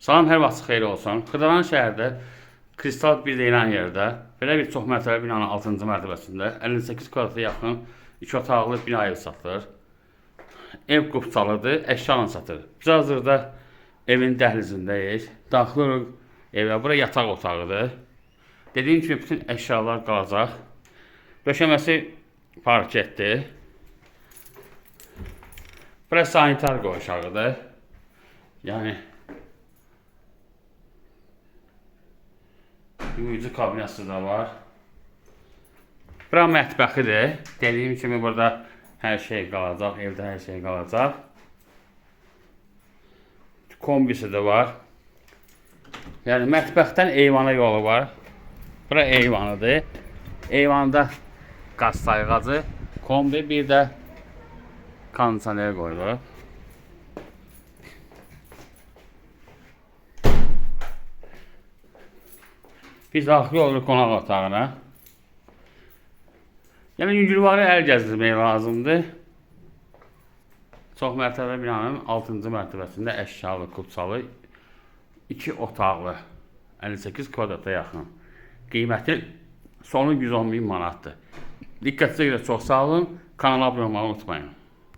Salam, hər vaxt xeyir olsun. Xırdalan şəhərdə Kristal 1 deyilən yerdə belə bir çox mərtəbəli binanın 6-cı mərtəbəsində 58 kvadrata yaxın 2 otaqlı bina ev satılır. Ev qupçalıdır, əşyalan satır. Biz hazırda evin dəhlizindəyik. Daxil oluruq evə. Bura yataq otağıdır. Dediyim kimi bütün əşyalar qalacaq. Döşəməsi parketdir. Bura sanitar qoğuşağıdır. Yəni yuyucu kabinası da var. Bura mətbəxidir. Dediyim kimi burada hər şey qalacaq, evdə hər şey qalacaq. Kombisi də var. Yəni mətbəxdən eyvana yolu var. Bura eyvanıdır. Eyvanda qaz sayğacı, kombi, bir də kondisioner qoyulur. Biz daxil oluruq qonaq otağına. Yəni yüngülvarı əl gəzdirmək lazımdır. Çox mərtəbəli binanın 6-cı mərtəbəsində əşyalı, qupçalı 2 otaqlı 58 kvadrata yaxın. Qiyməti sonu 110.000 manatdır. Diqqətinizə görə çox sağ olun. Kanala abunə olmağı unutmayın.